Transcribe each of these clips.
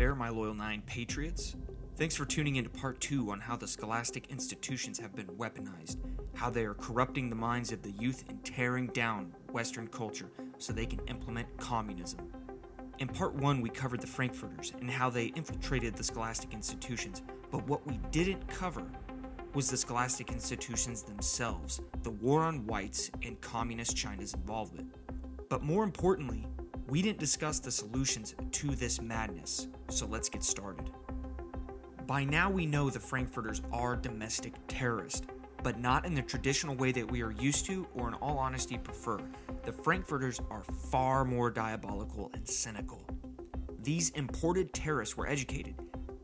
there, my loyal 9 patriots. Thanks for tuning into part 2 on how the scholastic institutions have been weaponized, how they are corrupting the minds of the youth and tearing down Western culture so they can implement communism. In part 1, we covered the Frankfurters and how they infiltrated the scholastic institutions, but what we didn't cover was the scholastic institutions themselves, the war on whites, and communist China's involvement. But more importantly, we didn't discuss the solutions to this madness, so let's get started. By now we know the Frankfurters are domestic terrorists, but not in the traditional way that we are used to or in all honesty prefer. The Frankfurters are far more diabolical and cynical. These imported terrorists were educated.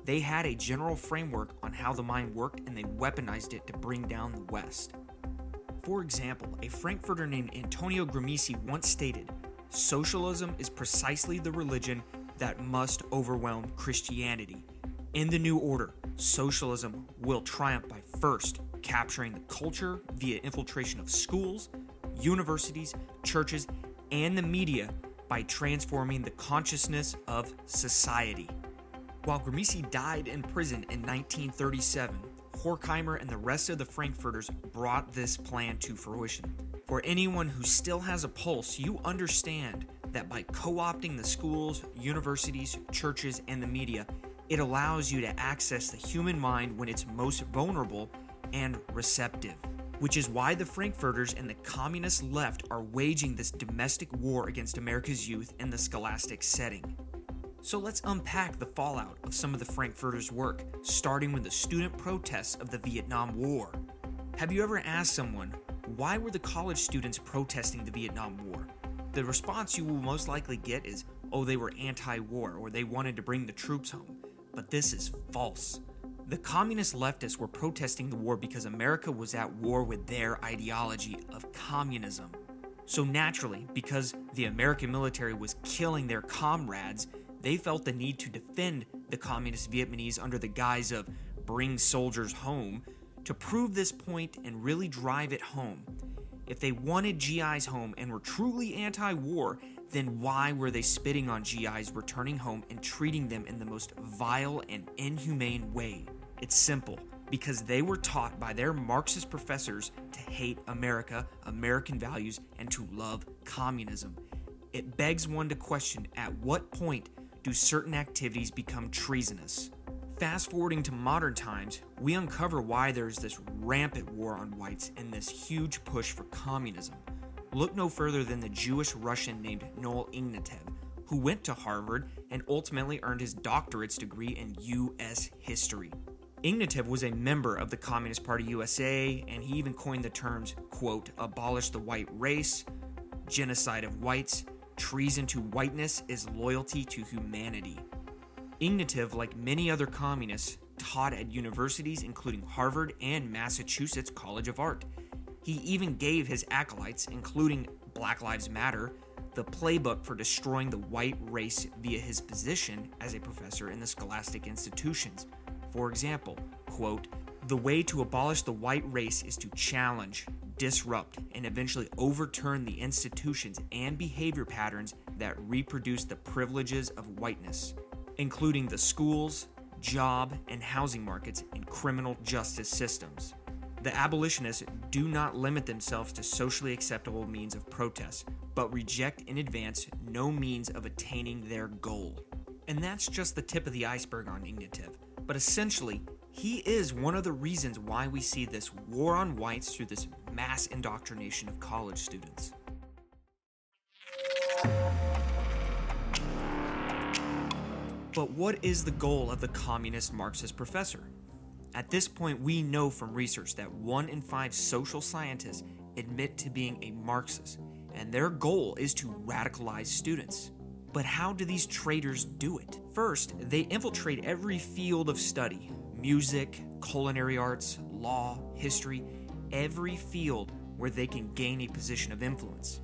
They had a general framework on how the mind worked and they weaponized it to bring down the West. For example, a Frankfurter named Antonio Gramsci once stated, "Socialism is precisely the religion that must overwhelm Christianity. In the new order, socialism will triumph by first capturing the culture via infiltration of schools, universities, churches, and the media by transforming the consciousness of society." While Gramsci died in prison in 1937, Horkheimer and the rest of the Frankfurters brought this plan to fruition. For anyone who still has a pulse, you understand that by co-opting the schools, universities, churches, and the media, it allows you to access the human mind when it's most vulnerable and receptive. Which is why the Frankfurters and the communist left are waging this domestic war against America's youth in the scholastic setting. So let's unpack the fallout of some of the Frankfurters' work, starting with the student protests of the Vietnam War. Have you ever asked someone, why were the college students protesting the Vietnam War? The response you will most likely get is, oh, they were anti-war or they wanted to bring the troops home. But this is false. The communist leftists were protesting the war because America was at war with their ideology of communism. So naturally, because the American military was killing their comrades, they felt the need to defend the communist Vietnamese under the guise of bring soldiers home to prove this point and really drive it home. If they wanted GIs home and were truly anti-war, then why were they spitting on GIs returning home and treating them in the most vile and inhumane way? It's simple, because they were taught by their Marxist professors to hate America, American values, and to love communism. It begs one to question, at what point do certain activities become treasonous? Fast forwarding to modern times, we uncover why there's this rampant war on whites and this huge push for communism. Look no further than the Jewish Russian named Noel Ignatev, who went to Harvard and ultimately earned his doctorate's degree in U.S. history. Ignatev was a member of the Communist Party USA, and he even coined the terms, quote, abolish the white race, genocide of whites, treason to whiteness is loyalty to humanity. Ignatev, like many other communists, taught at universities including Harvard and Massachusetts College of Art. He even gave his acolytes, including Black Lives Matter, the playbook for destroying the white race via his position as a professor in the scholastic institutions. For example, quote, the way to abolish the white race is to challenge, disrupt, and eventually overturn the institutions and behavior patterns that reproduce the privileges of whiteness, including the schools, job, and housing markets and criminal justice systems. The abolitionists do not limit themselves to socially acceptable means of protest, but reject in advance no means of attaining their goal. And that's just the tip of the iceberg on Ignatev. But essentially, he is one of the reasons why we see this war on whites through this mass indoctrination of college students. But what is the goal of the communist Marxist professor? At this point, we know from research that 1 in 5 social scientists admit to being a Marxist, and their goal is to radicalize students. But how do these traitors do it? First, they infiltrate every field of study: music, culinary arts, law, history, every field where they can gain a position of influence.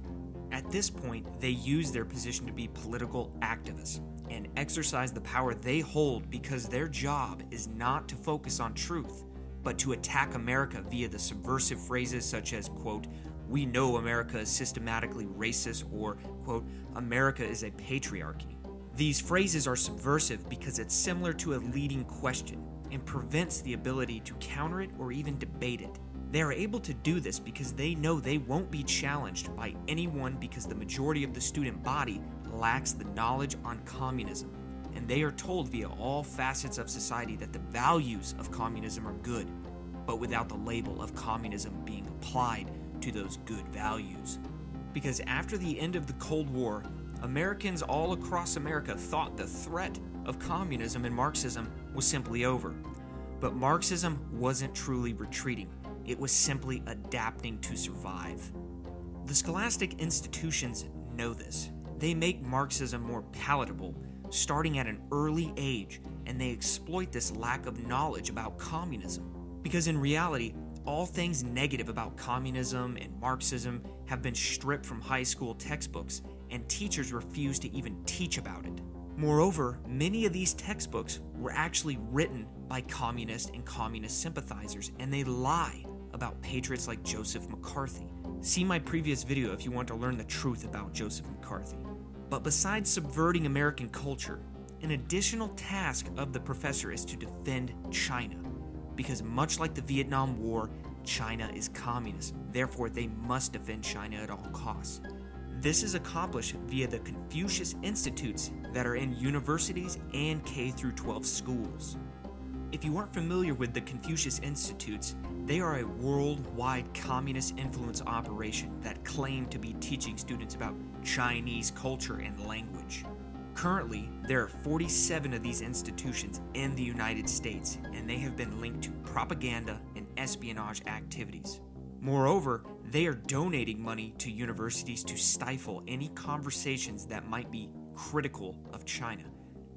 At this point, they use their position to be political activists and exercise the power they hold because their job is not to focus on truth, but to attack America via the subversive phrases such as, quote, we know America is systematically racist, or, quote, America is a patriarchy. These phrases are subversive because it's similar to a leading question and prevents the ability to counter it or even debate it. They are able to do this because they know they won't be challenged by anyone because the majority of the student body lacks the knowledge on communism, and they are told via all facets of society that the values of communism are good, but without the label of communism being applied to those good values. Because after the end of the Cold War, Americans all across America thought the threat of communism and Marxism was simply over. But Marxism wasn't truly retreating. It was simply adapting to survive. The scholastic institutions know this. They make Marxism more palatable, starting at an early age, and they exploit this lack of knowledge about communism. Because in reality, all things negative about communism and Marxism have been stripped from high school textbooks, and teachers refuse to even teach about it. Moreover, many of these textbooks were actually written by communist and communist sympathizers, and they lie about patriots like Joseph McCarthy. See my previous video if you want to learn the truth about Joseph McCarthy. But besides subverting American culture, an additional task of the professor is to defend China. Because much like the Vietnam War, China is communist. Therefore, they must defend China at all costs. This is accomplished via the Confucius Institutes that are in universities and K-12 schools. If you aren't familiar with the Confucius Institutes, they are a worldwide communist influence operation that claim to be teaching students about Chinese culture and language. Currently, there are 47 of these institutions in the United States, and they have been linked to propaganda and espionage activities. Moreover, they are donating money to universities to stifle any conversations that might be critical of China.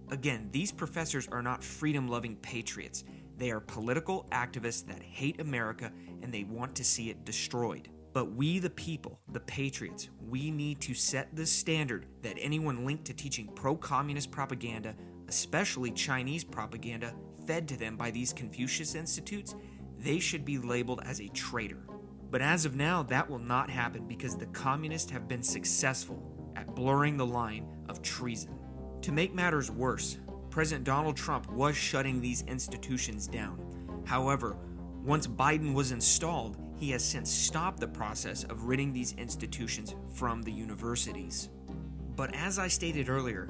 Again, these professors are not freedom-loving patriots. They are political activists that hate America and they want to see it destroyed. But we, the people, the patriots, we need to set the standard that anyone linked to teaching pro-communist propaganda, especially Chinese propaganda, fed to them by these Confucius Institutes, they should be labeled as a traitor. But as of now, that will not happen because the communists have been successful at blurring the line of treason. To make matters worse, President Donald Trump was shutting these institutions down. However, once Biden was installed, he has since stopped the process of ridding these institutions from the universities. But as I stated earlier,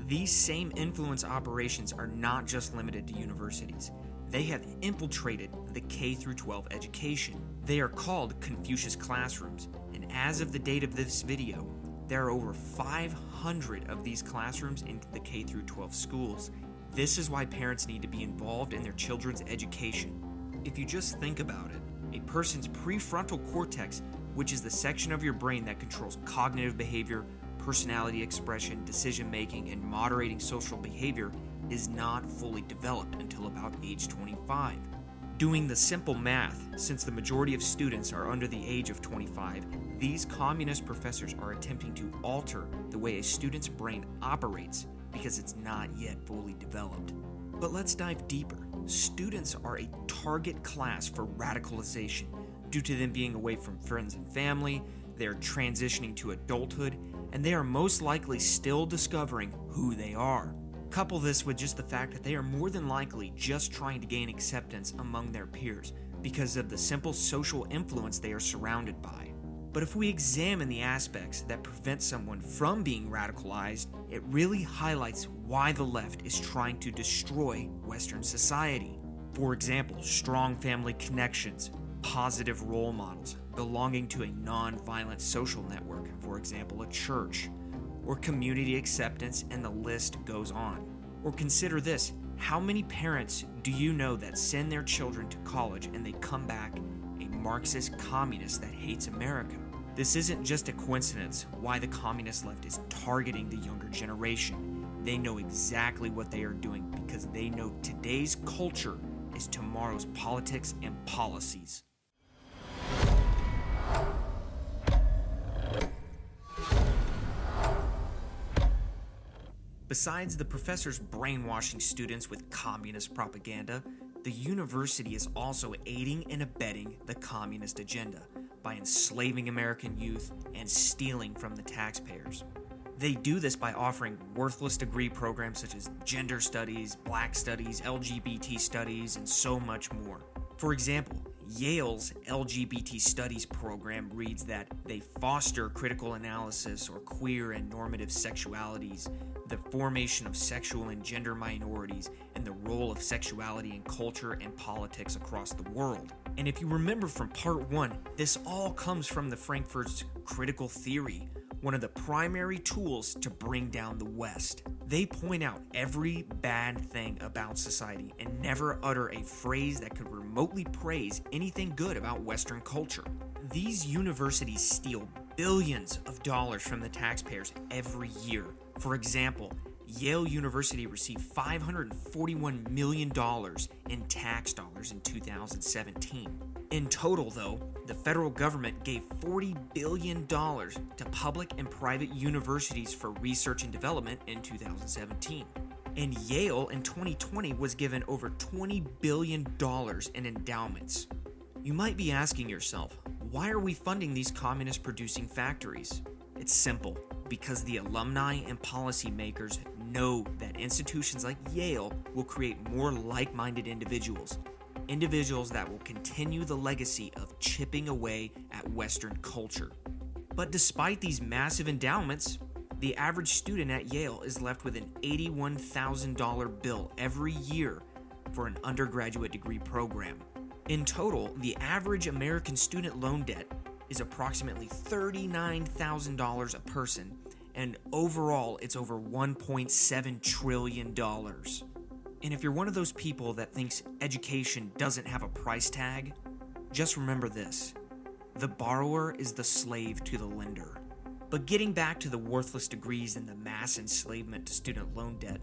these same influence operations are not just limited to universities. They have infiltrated the K-12 education. They are called Confucius classrooms, and as of the date of this video, there are over 500 of these classrooms in the K-12 schools. This is why parents need to be involved in their children's education. If you just think about it, a person's prefrontal cortex, which is the section of your brain that controls cognitive behavior, personality expression, decision-making, and moderating social behavior, is not fully developed until about age 25. Doing the simple math, since the majority of students are under the age of 25, these communist professors are attempting to alter the way a student's brain operates because it's not yet fully developed. But let's dive deeper. Students are a target class for radicalization due to them being away from friends and family, they're transitioning to adulthood, and they are most likely still discovering who they are. Couple this with just the fact that they are more than likely just trying to gain acceptance among their peers because of the simple social influence they are surrounded by. But if we examine the aspects that prevent someone from being radicalized, it really highlights why the left is trying to destroy Western society. For example, strong family connections, positive role models, belonging to a non-violent social network, for example, a church, or community acceptance, and the list goes on. Or consider this, how many parents do you know that send their children to college and they come back a Marxist communist that hates America? This isn't just a coincidence why the communist left is targeting the younger generation. They know exactly what they are doing because they know today's culture is tomorrow's politics and policies. Besides the professors brainwashing students with communist propaganda, the university is also aiding and abetting the communist agenda by enslaving American youth and stealing from the taxpayers. They do this by offering worthless degree programs such as gender studies, black studies, LGBT studies, and so much more. For example, Yale's LGBT studies program reads that they foster critical analysis or queer and normative sexualities, the formation of sexual and gender minorities, and the role of sexuality in culture and politics across the world. And if you remember from part 1, this all comes from the Frankfurters' critical theory, one of the primary tools to bring down the West. They point out every bad thing about society and never utter a phrase that could remotely praise anything good about Western culture. These universities steal billions of dollars from the taxpayers every year. For example, Yale University received $541 million in tax dollars in 2017. In total, though, the federal government gave $40 billion to public and private universities for research and development in 2017. And Yale in 2020 was given over $20 billion in endowments. You might be asking yourself, why are we funding these communist-producing factories? It's simple. Because the alumni and policymakers know that institutions like Yale will create more like-minded individuals that will continue the legacy of chipping away at Western culture. But despite these massive endowments, the average student at Yale is left with an $81,000 bill every year for an undergraduate degree program. In total, the average American student loan debt is approximately $39,000 a person, and overall it's over $1.7 trillion. And if you're one of those people that thinks education doesn't have a price tag, just remember this: the borrower is the slave to the lender. But getting back to the worthless degrees and the mass enslavement to student loan debt,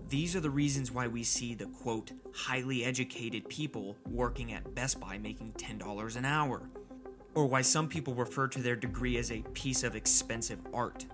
these are the reasons why we see the, quote, highly educated people working at Best Buy making $10 an hour, or why some people refer to their degree as a piece of expensive art.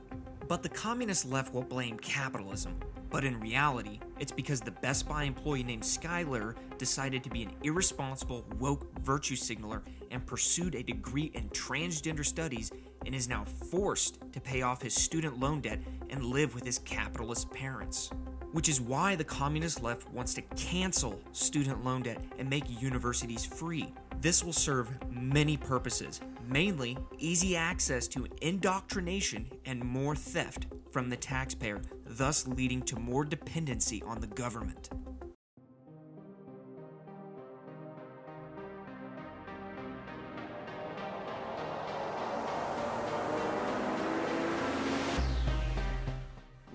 But the communist left will blame capitalism, but in reality, it's because the Best Buy employee named Skyler decided to be an irresponsible, woke virtue signaler and pursued a degree in transgender studies and is now forced to pay off his student loan debt and live with his capitalist parents. Which is why the communist left wants to cancel student loan debt and make universities free. This will serve many purposes, mainly easy access to indoctrination and more theft from the taxpayer, thus leading to more dependency on the government.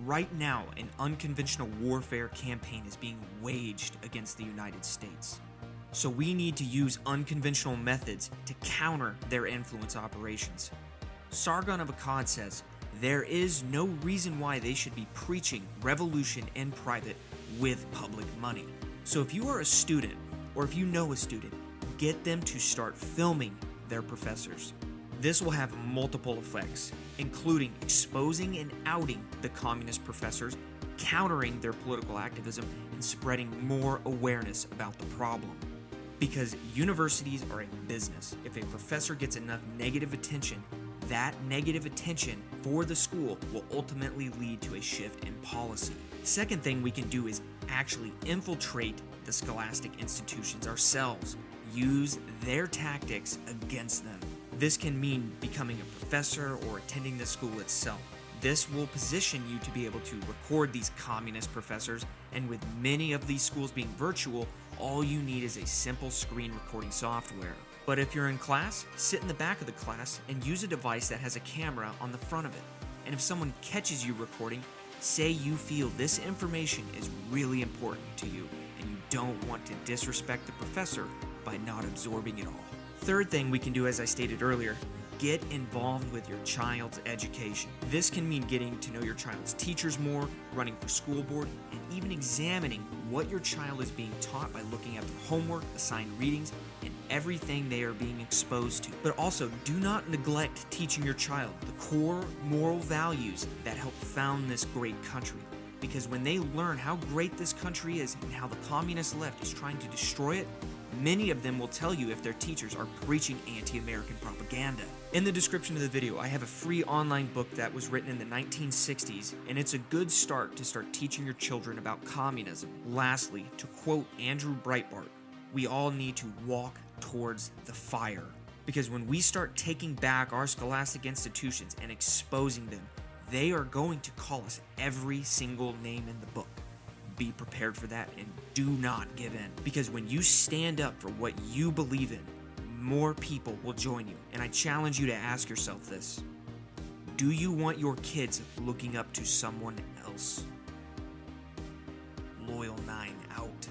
Right now, an unconventional warfare campaign is being waged against the United States. So we need to use unconventional methods to counter their influence operations. Sargon of Akkad says, there is no reason why they should be preaching revolution in private with public money. So if you are a student, or if you know a student, get them to start filming their professors. This will have multiple effects, including exposing and outing the communist professors, countering their political activism, and spreading more awareness about the problem. Because universities are a business. If a professor gets enough negative attention, that negative attention for the school will ultimately lead to a shift in policy. Second thing we can do is actually infiltrate the scholastic institutions ourselves. Use their tactics against them. This can mean becoming a professor or attending the school itself. This will position you to be able to record these communist professors, and with many of these schools being virtual, all you need is a simple screen recording software. But if you're in class, sit in the back of the class and use a device that has a camera on the front of it. And if someone catches you recording, say you feel this information is really important to you and you don't want to disrespect the professor by not absorbing it all. Third thing we can do, as I stated earlier, get involved with your child's education. This can mean getting to know your child's teachers more, running for school board, and even examining what your child is being taught by looking at their homework, assigned readings, and everything they are being exposed to. But also, do not neglect teaching your child the core moral values that help found this great country. Because when they learn how great this country is and how the communist left is trying to destroy it, many of them will tell you if their teachers are preaching anti-American propaganda. In the description of the video, I have a free online book that was written in the 1960s, and it's a good start to start teaching your children about communism. Lastly, to quote Andrew Breitbart, we all need to walk towards the fire. Because when we start taking back our scholastic institutions and exposing them, they are going to call us every single name in the book. Be prepared for that and do not give in. Because when you stand up for what you believe in, more people will join you. And I challenge you to ask yourself this: do you want your kids looking up to someone else? Loyal 9 out.